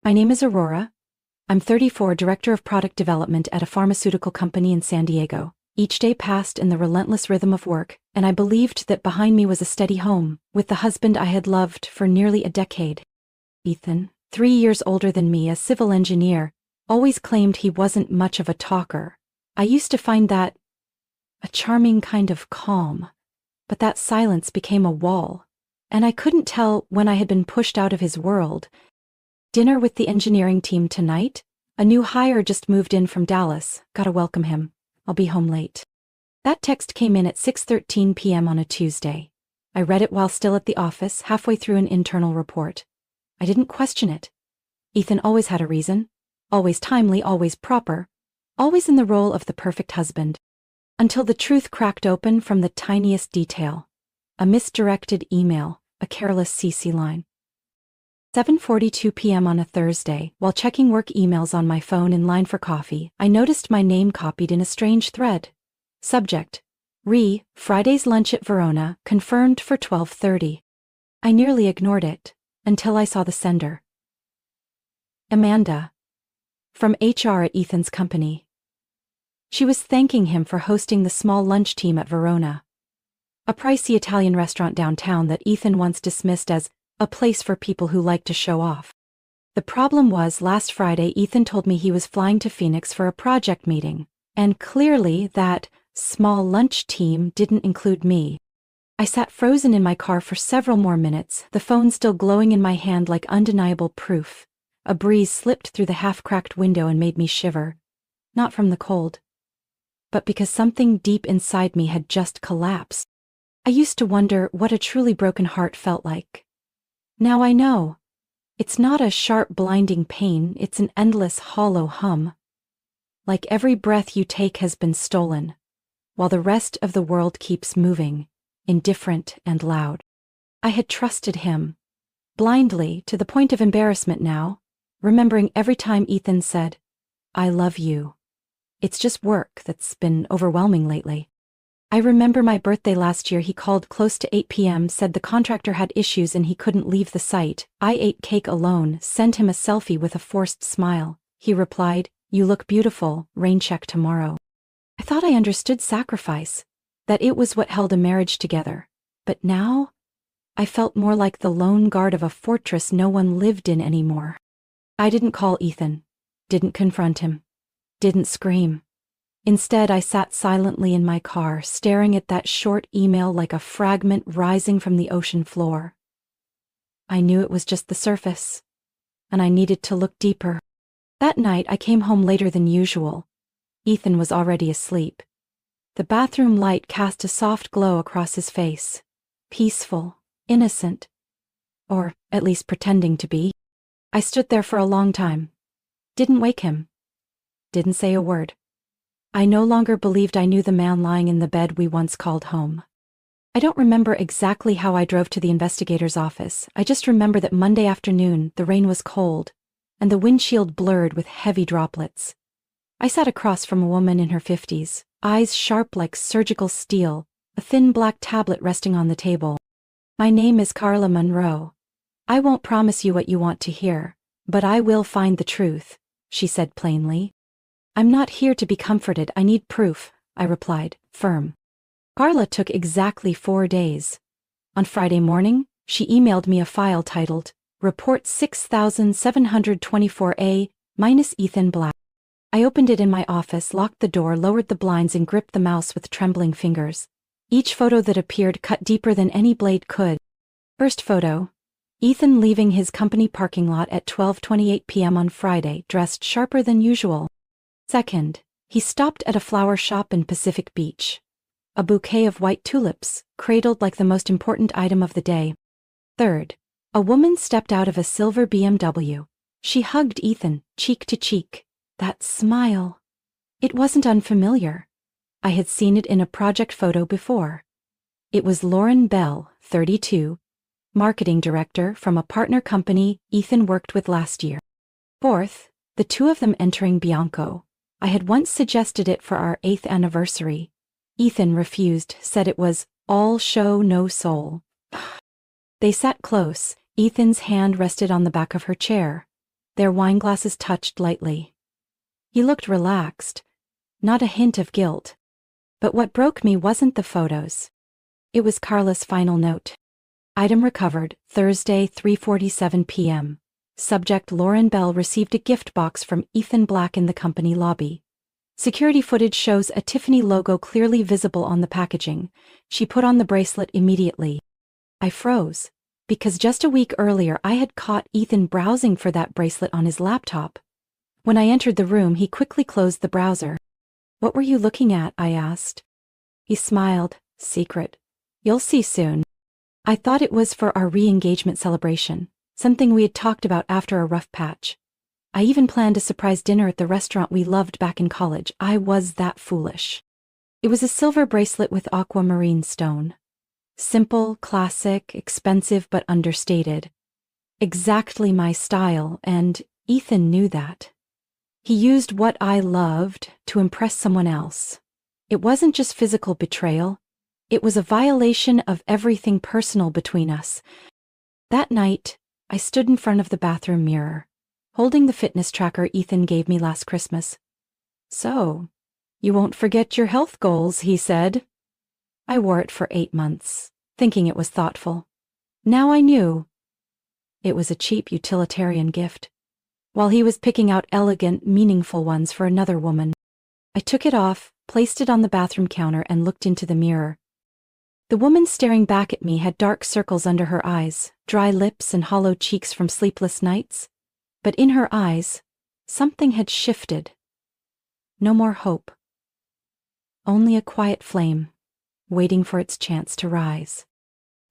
My name is Aurora. I'm 34, Director of Product Development at a pharmaceutical company in San Diego. Each day passed in the relentless rhythm of work, and I believed that behind me was a steady home, with the husband I had loved for nearly a decade. Ethan, 3 years older than me, a civil engineer, always claimed he wasn't much of a talker. I used to find that a charming kind of calm, but that silence became a wall, and I couldn't tell when I had been pushed out of his world. Dinner with the engineering team tonight? A new hire just moved in from Dallas. Gotta welcome him. I'll be home late. That text came in at 6:13 p.m. on a Tuesday. I read it while still at the office, halfway through an internal report. I didn't question it. Ethan always had a reason. Always timely, always proper. Always in the role of the perfect husband. Until the truth cracked open from the tiniest detail. A misdirected email, a careless CC line. 7:42 p.m. on a Thursday, while checking work emails on my phone in line for coffee, I noticed my name copied in a strange thread. Subject: Friday's lunch at Verona, confirmed for 12:30. I nearly ignored it, until I saw the sender. Amanda. From HR at Ethan's company. She was thanking him for hosting the small lunch team at Verona, a pricey Italian restaurant downtown that Ethan once dismissed as a place for people who like to show off. The problem was, last Friday Ethan told me he was flying to Phoenix for a project meeting, and clearly that small lunch team didn't include me. I sat frozen in my car for several more minutes, the phone still glowing in my hand like undeniable proof. A breeze slipped through the half-cracked window and made me shiver. Not from the cold, but because something deep inside me had just collapsed. I used to wonder what a truly broken heart felt like. Now I know. It's not a sharp, blinding pain, it's an endless, hollow hum. Like every breath you take has been stolen, while the rest of the world keeps moving, indifferent and loud. I had trusted him, blindly, to the point of embarrassment now, remembering every time Ethan said, "I love you." It's just work that's been overwhelming lately. I remember my birthday last year. He called close to 8 p.m., said the contractor had issues and he couldn't leave the site. I ate cake alone, sent him a selfie with a forced smile. He replied, "You look beautiful, rain check tomorrow." I thought I understood sacrifice, that it was what held a marriage together. But now, I felt more like the lone guard of a fortress no one lived in anymore. I didn't call Ethan, didn't confront him, didn't scream. Instead, I sat silently in my car, staring at that short email like a fragment rising from the ocean floor. I knew it was just the surface, and I needed to look deeper. That night, I came home later than usual. Ethan was already asleep. The bathroom light cast a soft glow across his face. Peaceful, innocent, or at least pretending to be. I stood there for a long time. Didn't wake him. Didn't say a word. I no longer believed I knew the man lying in the bed we once called home. I don't remember exactly how I drove to the investigator's office. I just remember that Monday afternoon, the rain was cold, and the windshield blurred with heavy droplets. I sat across from a woman in her 50s, eyes sharp like surgical steel, a thin black tablet resting on the table. "My name is Carla Monroe. I won't promise you what you want to hear, but I will find the truth," she said plainly. "I'm not here to be comforted, I need proof," I replied, firm. Carla took exactly 4 days. On Friday morning, she emailed me a file titled, Report 6724A, minus Ethan Black. I opened it in my office, locked the door, lowered the blinds, and gripped the mouse with trembling fingers. Each photo that appeared cut deeper than any blade could. First photo: Ethan leaving his company parking lot at 12:28 p.m. on Friday, dressed sharper than usual. Second, he stopped at a flower shop in Pacific Beach. A bouquet of white tulips, cradled like the most important item of the day. Third, a woman stepped out of a silver BMW. She hugged Ethan, cheek to cheek. That smile. It wasn't unfamiliar. I had seen it in a project photo before. It was Lauren Bell, 32, marketing director from a partner company Ethan worked with last year. Fourth, the two of them entering Bianco. I had once suggested it for our 8th anniversary. Ethan refused, said it was all show, no soul. They sat close. Ethan's hand rested on the back of her chair. their wine glasses touched lightly. He looked relaxed, not a hint of guilt. But what broke me wasn't the photos. It was Carla's final note. Item recovered, Thursday, 3:47 p.m. Subject: Lauren Bell received a gift box from Ethan Black in the company lobby. Security footage shows a Tiffany logo clearly visible on the packaging. She put on the bracelet immediately. I froze, because just a week earlier I had caught Ethan browsing for that bracelet on his laptop. When I entered the room, he quickly closed the browser. "What were you looking at?" I asked. He smiled. "Secret. You'll see soon." I thought it was for our re-engagement celebration, something we had talked about after a rough patch. I even planned a surprise dinner at the restaurant we loved back in college. I was that foolish. It was a silver bracelet with aquamarine stone. Simple, classic, expensive but understated. Exactly my style, and Ethan knew that. He used what I loved to impress someone else. It wasn't just physical betrayal. It was a violation of everything personal between us. That night, I stood in front of the bathroom mirror, holding the fitness tracker Ethan gave me last Christmas. "So, you won't forget your health goals," he said. I wore it for 8 months, thinking it was thoughtful. Now I knew. It was a cheap utilitarian gift, while he was picking out elegant, meaningful ones for another woman. I took it off, placed it on the bathroom counter, and looked into the mirror. The woman staring back at me had dark circles under her eyes, dry lips and hollow cheeks from sleepless nights. But in her eyes, something had shifted. No more hope. Only a quiet flame, waiting for its chance to rise.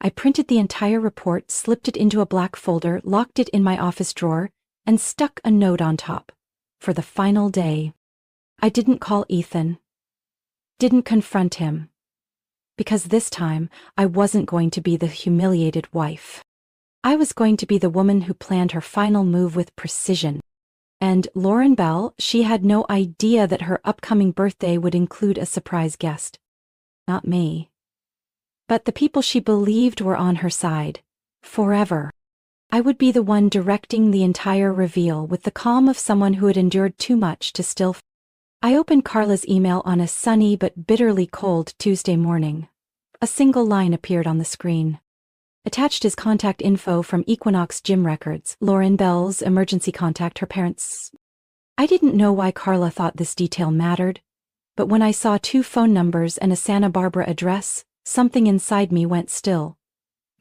I printed the entire report, slipped it into a black folder, locked it in my office drawer, and stuck a note on top. For the final day. I didn't call Ethan. Didn't confront him. Because this time, I wasn't going to be the humiliated wife. I was going to be the woman who planned her final move with precision. And Lauren Bell, she had no idea that her upcoming birthday would include a surprise guest. Not me. But the people she believed were on her side. Forever. I would be the one directing the entire reveal with the calm of someone who had endured too much to still. I opened Carla's email on a sunny but bitterly cold Tuesday morning. A single line appeared on the screen. Attached is contact info from Equinox Gym records, Lauren Bell's emergency contact, her parents. I didn't know why Carla thought this detail mattered, but when I saw 2 phone numbers and a Santa Barbara address, something inside me went still.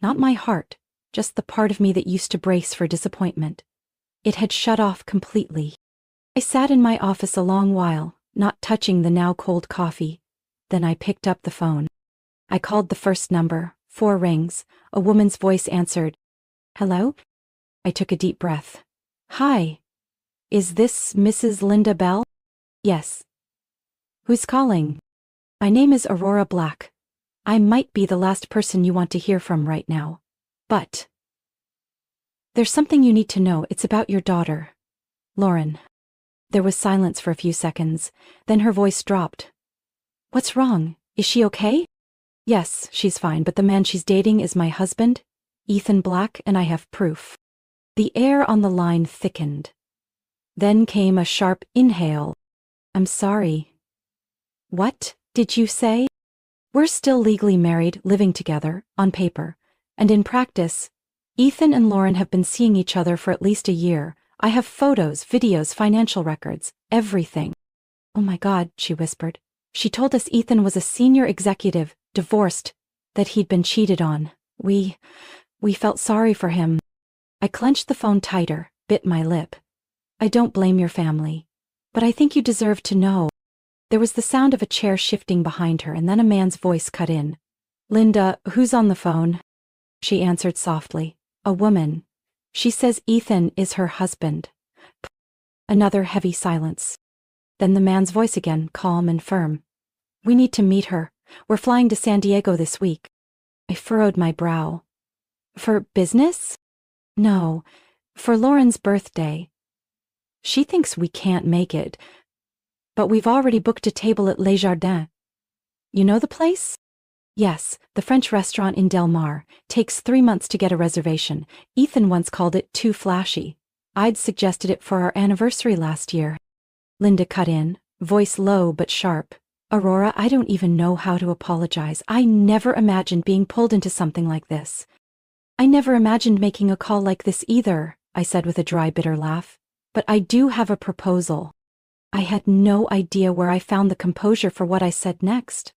Not my heart, just the part of me that used to brace for disappointment. It had shut off completely. I sat in my office a long while, not touching the now cold coffee. Then I picked up the phone. I called the first number, 4 rings. A woman's voice answered. "Hello?" I took a deep breath. "Hi. Is this Mrs. Linda Bell?" "Yes." "Who's calling?" "My name is Aurora Black. I might be the last person you want to hear from right now. But there's something you need to know. It's about your daughter, Lauren." There was silence for a few seconds, then her voice dropped. "What's wrong? Is she okay?" "Yes, she's fine, but the man she's dating is my husband, Ethan Black, and I have proof." The air on the line thickened. Then came a sharp inhale. "I'm sorry." "What did you say?" "We're still legally married, living together, on paper. And in practice, Ethan and Lauren have been seeing each other for at least a year. I have photos, videos, financial records, everything." "Oh my God," she whispered. "She told us Ethan was a senior executive, divorced, that he'd been cheated on. We felt sorry for him." I clenched the phone tighter, bit my lip. "I don't blame your family. But I think you deserve to know." There was the sound of a chair shifting behind her, and then a man's voice cut in. "Linda, who's on the phone?" She answered softly. "A woman. She says Ethan is her husband." Another heavy silence. Then the man's voice again, calm and firm. "We need to meet her. We're flying to San Diego this week." I furrowed my brow. "For business?" "No, for Lauren's birthday. She thinks we can't make it, but we've already booked a table at Les Jardins. You know the place?" "Yes, the French restaurant in Del Mar. Takes 3 months to get a reservation. Ethan once called it too flashy. I'd suggested it for our anniversary last year. Linda cut in, voice low but sharp. Aurora, I don't even know how to apologize. I never imagined being pulled into something like this. I never imagined making a call like this either, I said with a dry, bitter laugh. But I do have a proposal. I had no idea where I found the composure for what I said next.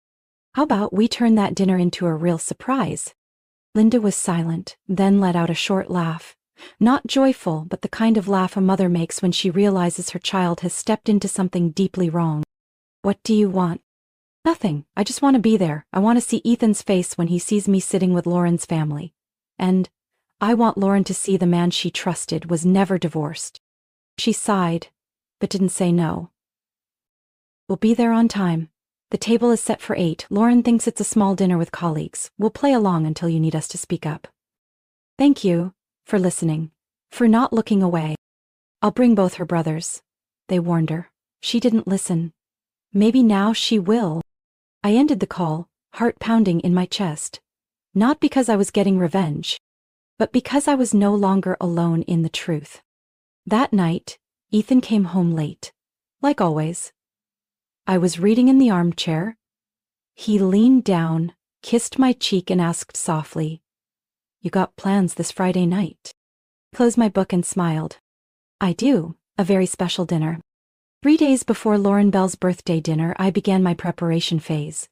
How about we turn that dinner into a real surprise? Linda was silent, then let out a short laugh. Not joyful, but the kind of laugh a mother makes when she realizes her child has stepped into something deeply wrong. What do you want? Nothing. I just want to be there. I want to see Ethan's face when he sees me sitting with Lauren's family. And I want Lauren to see the man she trusted was never divorced. She sighed, but didn't say no. We'll be there on time. The table is set for 8. Lauren thinks it's a small dinner with colleagues. We'll play along until you need us to speak up. Thank you for listening, for not looking away. I'll bring both her brothers. They warned her. She didn't listen. Maybe now she will. I ended the call, heart pounding in my chest. Not because I was getting revenge, but because I was no longer alone in the truth. That night, Ethan came home late. Like always. I was reading in the armchair. He leaned down, kissed my cheek and asked softly, "You got plans this Friday night?" I closed my book and smiled. I do, a very special dinner. 3 days before Lauren Bell's birthday dinner, I began my preparation phase.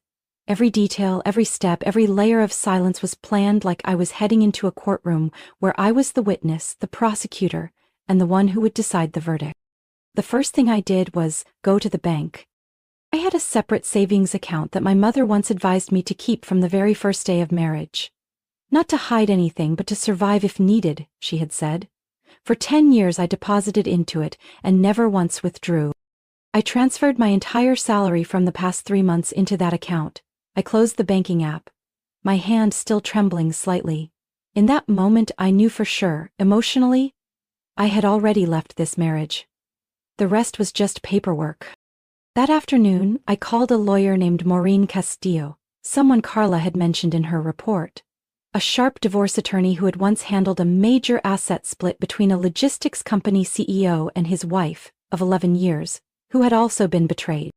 Every detail, every step, every layer of silence was planned like I was heading into a courtroom where I was the witness, the prosecutor, and the one who would decide the verdict. The first thing I did was go to the bank. I had a separate savings account that my mother once advised me to keep from the very first day of marriage. Not to hide anything, but to survive if needed, she had said. For 10 years I deposited into it and never once withdrew. I transferred my entire salary from the past 3 months into that account. I closed the banking app, my hand still trembling slightly. In that moment I knew for sure, emotionally, I had already left this marriage. The rest was just paperwork. That afternoon, I called a lawyer named Maureen Castillo, someone Carla had mentioned in her report. A sharp divorce attorney who had once handled a major asset split between a logistics company CEO and his wife, of 11 years, who had also been betrayed.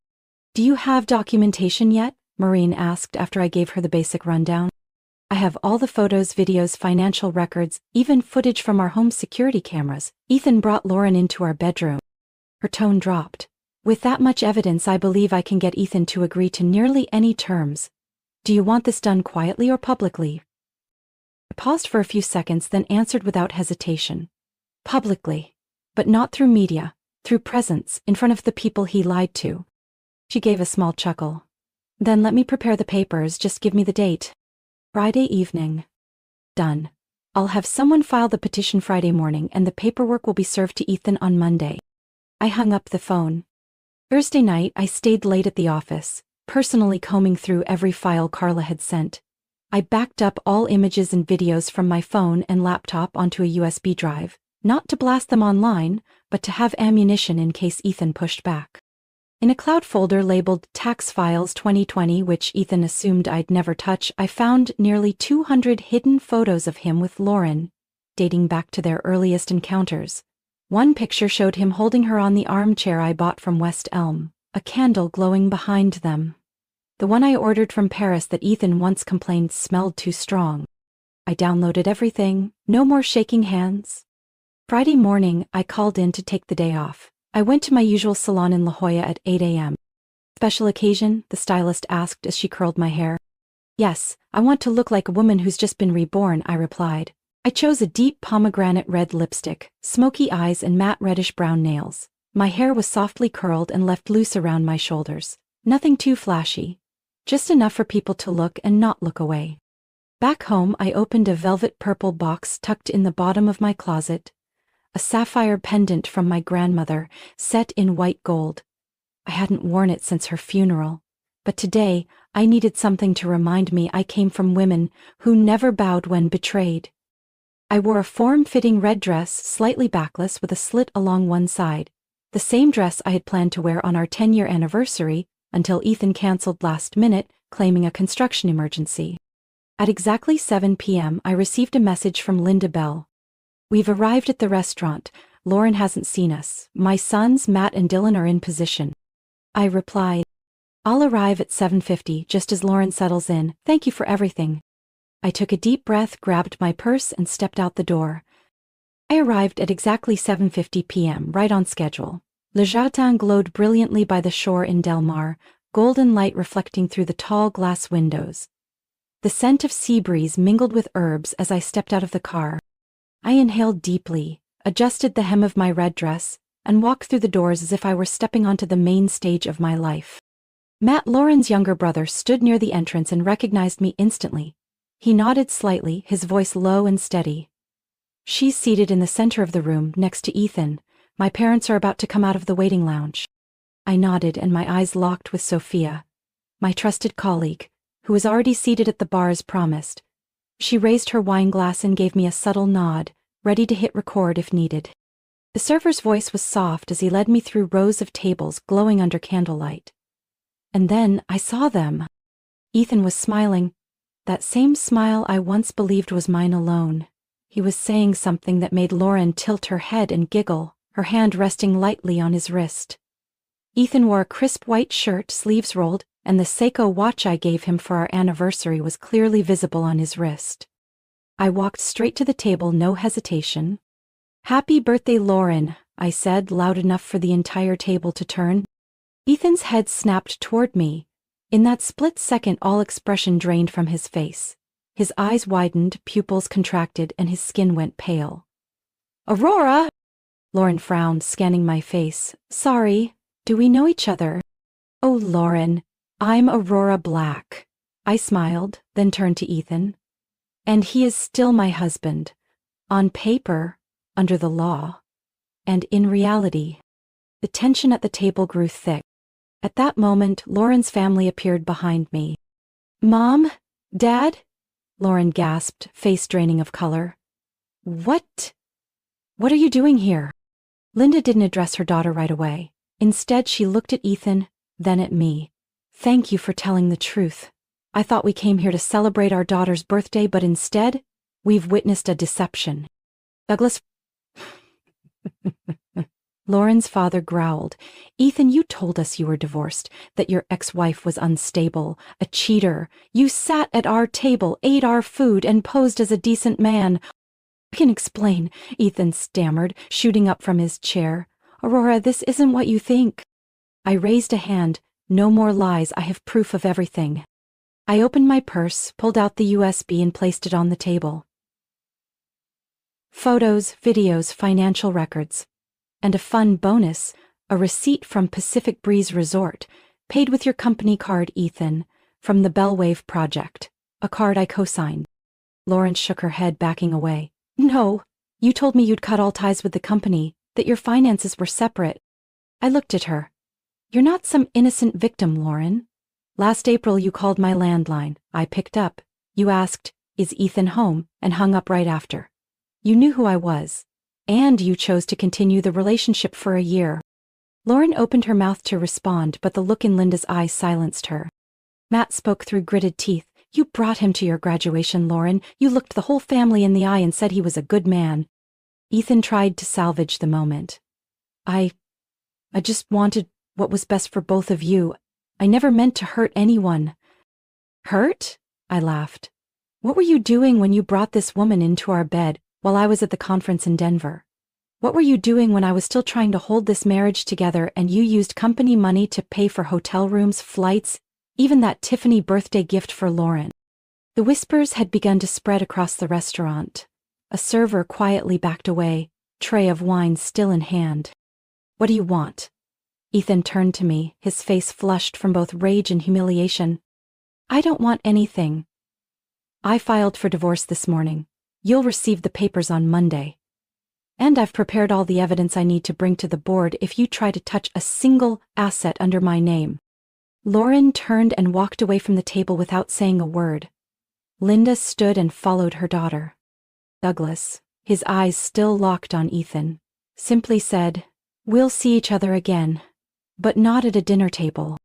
"Do you have documentation yet?" Maureen asked after I gave her the basic rundown. "I have all the photos, videos, financial records, even footage from our home security cameras. Ethan brought Lauren into our bedroom." Her tone dropped. "With that much evidence, I believe I can get Ethan to agree to nearly any terms. Do you want this done quietly or publicly?" I paused for a few seconds, then answered without hesitation. "Publicly. But not through media, through presence, in front of the people he lied to." She gave a small chuckle. "Then let me prepare the papers, just give me the date." "Friday evening." "Done. I'll have someone file the petition Friday morning and the paperwork will be served to Ethan on Monday." I hung up the phone. Thursday night, I stayed late at the office, personally combing through every file Carla had sent. I backed up all images and videos from my phone and laptop onto a USB drive, not to blast them online, but to have ammunition in case Ethan pushed back. In a cloud folder labeled Tax Files 2020, which Ethan assumed I'd never touch, I found nearly 200 hidden photos of him with Lauren, dating back to their earliest encounters. One picture showed him holding her on the armchair I bought from West Elm, a candle glowing behind them. The one I ordered from Paris that Ethan once complained smelled too strong. I downloaded everything, no more shaking hands. Friday morning, I called in to take the day off. I went to my usual salon in La Jolla at 8 a.m. "Special occasion?" the stylist asked as she curled my hair. "Yes, I want to look like a woman who's just been reborn," I replied. I chose a deep pomegranate red lipstick, smoky eyes and matte reddish-brown nails. My hair was softly curled and left loose around my shoulders. Nothing too flashy. Just enough for people to look and not look away. Back home, I opened a velvet purple box tucked in the bottom of my closet. A sapphire pendant from my grandmother, set in white gold. I hadn't worn it since her funeral. But today, I needed something to remind me I came from women who never bowed when betrayed. I wore a form-fitting red dress, slightly backless with a slit along one side, the same dress I had planned to wear on our 10-year anniversary, until Ethan canceled last minute, claiming a construction emergency. At exactly 7 p.m., I received a message from Linda Bell. "We've arrived at the restaurant. Lauren hasn't seen us. My sons, Matt and Dylan, are in position. I replied, I'll arrive at 7:50 just as Lauren settles in. Thank you for everything. I took a deep breath, grabbed my purse, and stepped out the door. I arrived at exactly 7:50 p.m., right on schedule. Le Jardin glowed brilliantly by the shore in Del Mar, golden light reflecting through the tall glass windows. The scent of sea breeze mingled with herbs as I stepped out of the car. I inhaled deeply, adjusted the hem of my red dress, and walked through the doors as if I were stepping onto the main stage of my life. Matt, Lauren's younger brother, stood near the entrance and recognized me instantly. He nodded slightly, his voice low and steady. She's seated in the center of the room, next to Ethan. My parents are about to come out of the waiting lounge. I nodded and my eyes locked with Sophia, my trusted colleague, who was already seated at the bar as promised. She raised her wine glass and gave me a subtle nod, ready to hit record if needed. The server's voice was soft as he led me through rows of tables glowing under candlelight. And then I saw them. Ethan was smiling, that same smile I once believed was mine alone. He was saying something that made Lauren tilt her head and giggle, her hand resting lightly on his wrist. Ethan wore a crisp white shirt, sleeves rolled, and the Seiko watch I gave him for our anniversary was clearly visible on his wrist. I walked straight to the table, no hesitation. "Happy birthday, Lauren," I said, loud enough for the entire table to turn. Ethan's head snapped toward me. In that split second, all expression drained from his face. His eyes widened, pupils contracted, and his skin went pale. "Aurora!" Lauren frowned, scanning my face. "Sorry, do we know each other?" "Oh, Lauren, I'm Aurora Black." I smiled, then turned to Ethan. "And he is still my husband. On paper, under the law. And in reality." The tension at the table grew thick. At that moment, Lauren's family appeared behind me. "Mom? Dad?" Lauren gasped, face draining of color. What are you doing here?" Linda didn't address her daughter right away. Instead, she looked at Ethan, then at me. "Thank you for telling the truth. I thought we came here to celebrate our daughter's birthday, but instead, we've witnessed a deception." Douglas. Lauren's father growled. "Ethan, you told us you were divorced, that your ex-wife was unstable, a cheater. You sat at our table, ate our food, and posed as a decent man." "I can explain," Ethan stammered, shooting up from his chair. "Aurora, this isn't what you think." I raised a hand. "No more lies, I have proof of everything." I opened my purse, pulled out the USB and placed it on the table. Photos, videos, financial records. And a fun bonus, a receipt from Pacific Breeze Resort, paid with your company card, Ethan, from the Bellwave Project, a card I co-signed. Lauren shook her head, backing away. "No, you told me you'd cut all ties with the company, that your finances were separate." I looked at her. "You're not some innocent victim, Lauren. Last April you called my landline. I picked up. You asked, 'Is Ethan home?' and hung up right after. You knew who I was. And you chose to continue the relationship for a year." Lauren opened her mouth to respond, but the look in Linda's eyes silenced her. Matt spoke through gritted teeth. "You brought him to your graduation, Lauren. You looked the whole family in the eye and said he was a good man." Ethan tried to salvage the moment. I just wanted what was best for both of you. I never meant to hurt anyone." "Hurt?" I laughed. "What were you doing when you brought this woman into our bed while I was at the conference in Denver? What were you doing when I was still trying to hold this marriage together and you used company money to pay for hotel rooms, flights, even that Tiffany birthday gift for Lauren?" The whispers had begun to spread across the restaurant. A server quietly backed away, tray of wine still in hand. "What do you want?" Ethan turned to me, his face flushed from both rage and humiliation. "I don't want anything. I filed for divorce this morning. You'll receive the papers on Monday. And I've prepared all the evidence I need to bring to the board if you try to touch a single asset under my name." Lauren turned and walked away from the table without saying a word. Linda stood and followed her daughter. Douglas, his eyes still locked on Ethan, simply said, "We'll see each other again, but not at a dinner table."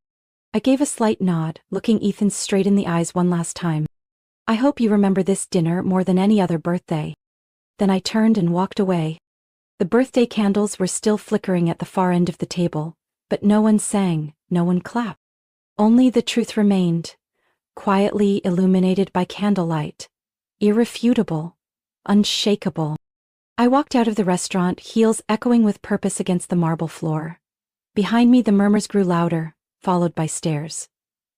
I gave a slight nod, looking Ethan straight in the eyes one last time. "I hope you remember this dinner more than any other birthday." Then I turned and walked away. The birthday candles were still flickering at the far end of the table, but no one sang, no one clapped. Only the truth remained, quietly illuminated by candlelight, irrefutable, unshakable. I walked out of the restaurant, heels echoing with purpose against the marble floor. Behind me the murmurs grew louder, followed by stares.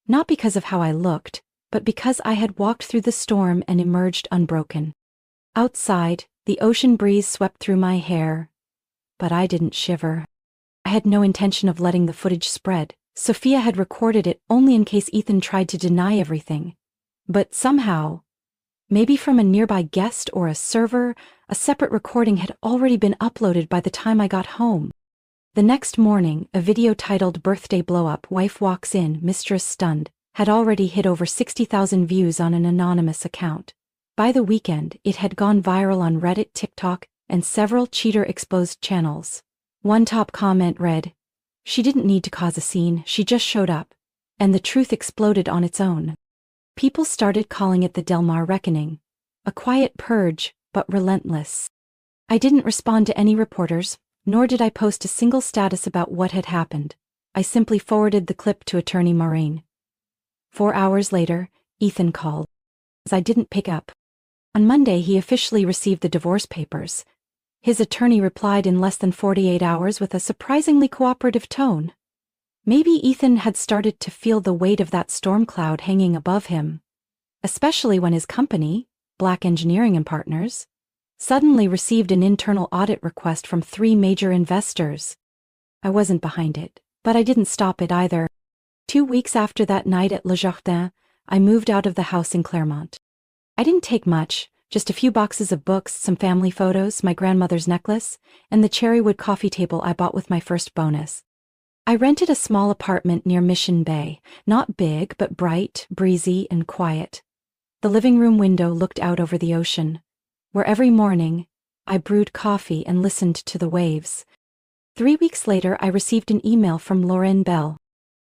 Not because of how I looked, but because I had walked through the storm and emerged unbroken. Outside, the ocean breeze swept through my hair, but I didn't shiver. I had no intention of letting the footage spread. Sophia had recorded it only in case Ethan tried to deny everything. But somehow, maybe from a nearby guest or a server, a separate recording had already been uploaded by the time I got home. The next morning, a video titled "Birthday Blow-Up, Wife Walks In, Mistress Stunned" had already hit over 60,000 views on an anonymous account. By the weekend, it had gone viral on Reddit, TikTok, and several cheater-exposed channels. One top comment read, "She didn't need to cause a scene, she just showed up," and the truth exploded on its own. People started calling it the Delmar Reckoning, a quiet purge, but relentless. I didn't respond to any reporters, nor did I post a single status about what had happened. I simply forwarded the clip to attorney Maureen. 4 hours later, Ethan called. I didn't pick up. On Monday he officially received the divorce papers. His attorney replied in less than 48 hours with a surprisingly cooperative tone. Maybe Ethan had started to feel the weight of that storm cloud hanging above him, especially when his company, Black Engineering and Partners, suddenly received an internal audit request from 3 major investors. I wasn't behind it, but I didn't stop it either. 2 weeks after that night at Le Jardin, I moved out of the house in Claremont. I didn't take much, just a few boxes of books, some family photos, my grandmother's necklace, and the cherrywood coffee table I bought with my first bonus. I rented a small apartment near Mission Bay, not big, but bright, breezy, and quiet. The living room window looked out over the ocean, where every morning I brewed coffee and listened to the waves. 3 weeks later, I received an email from Lauren Bell.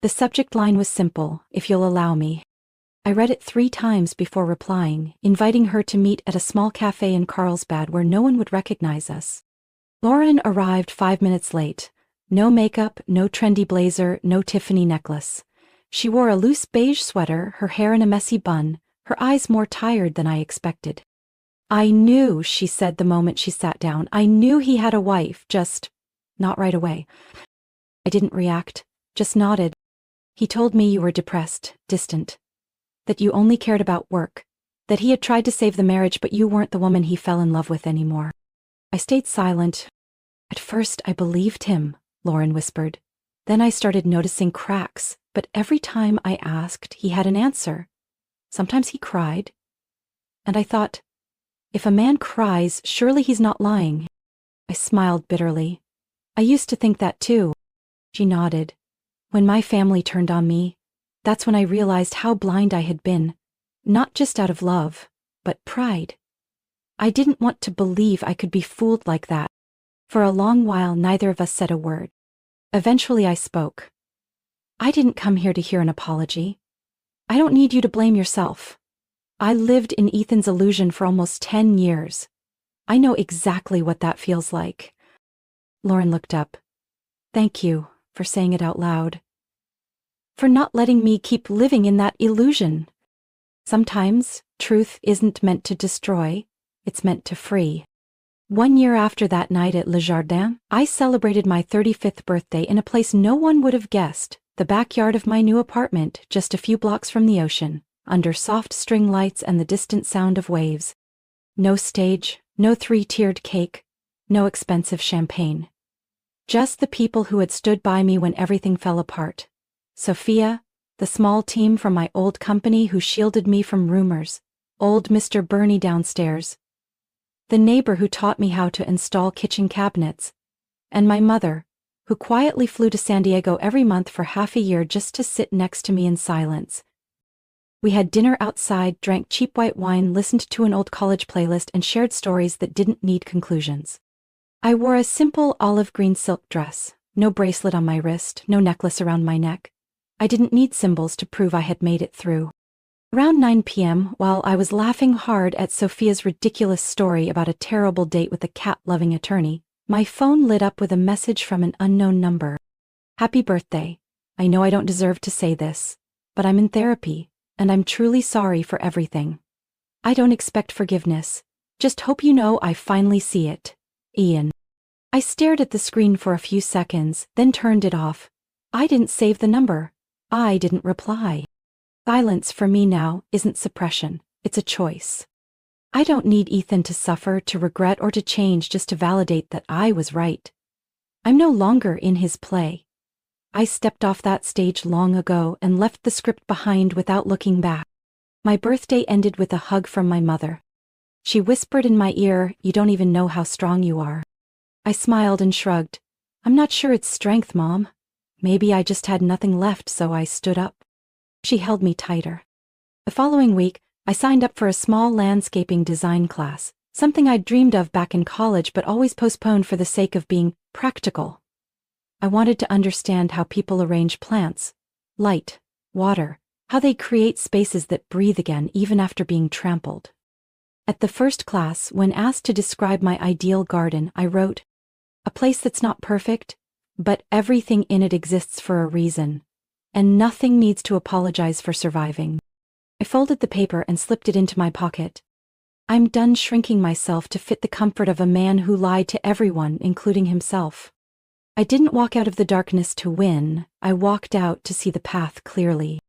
The subject line was simple, "If you'll allow me." I read it 3 times before replying, inviting her to meet at a small cafe in Carlsbad where no one would recognize us. Lauren arrived 5 minutes late. No makeup, no trendy blazer, no Tiffany necklace. She wore a loose beige sweater, her hair in a messy bun, her eyes more tired than I expected. "I knew," she said the moment she sat down, "I knew he had a wife, just not right away." I didn't react, just nodded. "He told me you were depressed, distant, that you only cared about work, that he had tried to save the marriage but you weren't the woman he fell in love with anymore." I stayed silent. "At first I believed him," Lauren whispered. "Then I started noticing cracks, but every time I asked, he had an answer. Sometimes he cried. And I thought, if a man cries, surely he's not lying." I smiled bitterly. "I used to think that too." She nodded. "When my family turned on me, that's when I realized how blind I had been, not just out of love, but pride. I didn't want to believe I could be fooled like that." For a long while, neither of us said a word. Eventually I spoke. "I didn't come here to hear an apology. I don't need you to blame yourself. I lived in Ethan's illusion for almost 10 years. I know exactly what that feels like." Lauren looked up. "Thank you for saying it out loud. For not letting me keep living in that illusion. Sometimes truth isn't meant to destroy, it's meant to free." 1 year after that night at Le Jardin, I celebrated my 35th birthday in a place no one would have guessed, the backyard of my new apartment, just a few blocks from the ocean, under soft string lights and the distant sound of waves. No stage, no 3-tiered cake, no expensive champagne. Just the people who had stood by me when everything fell apart. Sophia, the small team from my old company who shielded me from rumors, old Mr. Burney downstairs, the neighbor who taught me how to install kitchen cabinets, and my mother, who quietly flew to San Diego every month for half a year just to sit next to me in silence. We had dinner outside, drank cheap white wine, listened to an old college playlist, and shared stories that didn't need conclusions. I wore a simple olive green silk dress, no bracelet on my wrist, no necklace around my neck. I didn't need symbols to prove I had made it through. Around 9 p.m., while I was laughing hard at Sophia's ridiculous story about a terrible date with a cat-loving attorney, My phone lit up with a message from an unknown number. Happy birthday. I know I don't deserve to say this, but I'm in therapy, and I'm truly sorry for everything. I don't expect forgiveness. Just hope you know I finally see it. Ian. I stared at the screen for a few seconds, then turned it off. I didn't save the number. I didn't reply. Silence for me now isn't suppression, it's a choice. I don't need Ethan to suffer, to regret, or to change just to validate that I was right. I'm no longer in his play. I stepped off that stage long ago and left the script behind without looking back. My birthday ended with a hug from my mother. She whispered in my ear, "You don't even know how strong you are." I smiled and shrugged. "I'm not sure it's strength, Mom. Maybe I just had nothing left, so I stood up." She held me tighter. The following week, I signed up for a small landscaping design class, something I'd dreamed of back in college but always postponed for the sake of being practical. I wanted to understand how people arrange plants, light, water, how they create spaces that breathe again even after being trampled. At the first class, when asked to describe my ideal garden, I wrote, "A place that's not perfect, but everything in it exists for a reason, and nothing needs to apologize for surviving." I folded the paper and slipped it into my pocket. I'm done shrinking myself to fit the comfort of a man who lied to everyone, including himself. I didn't walk out of the darkness to win, I walked out to see the path clearly.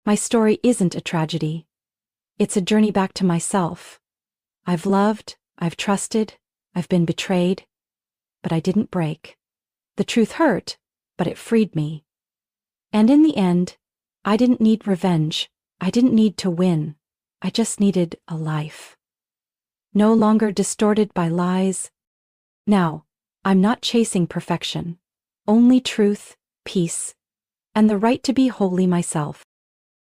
My story isn't a tragedy. It's a journey back to myself. I've loved, I've trusted, I've been betrayed, but I didn't break. The truth hurt, but it freed me. And in the end, I didn't need revenge. I didn't need to win. I just needed a life. No longer distorted by lies. Now, I'm not chasing perfection. Only truth, peace, and the right to be wholly myself.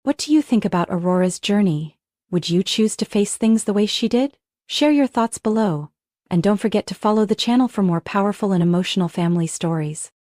What do you think about Aurora's journey? Would you choose to face things the way she did? Share your thoughts below. And don't forget to follow the channel for more powerful and emotional family stories.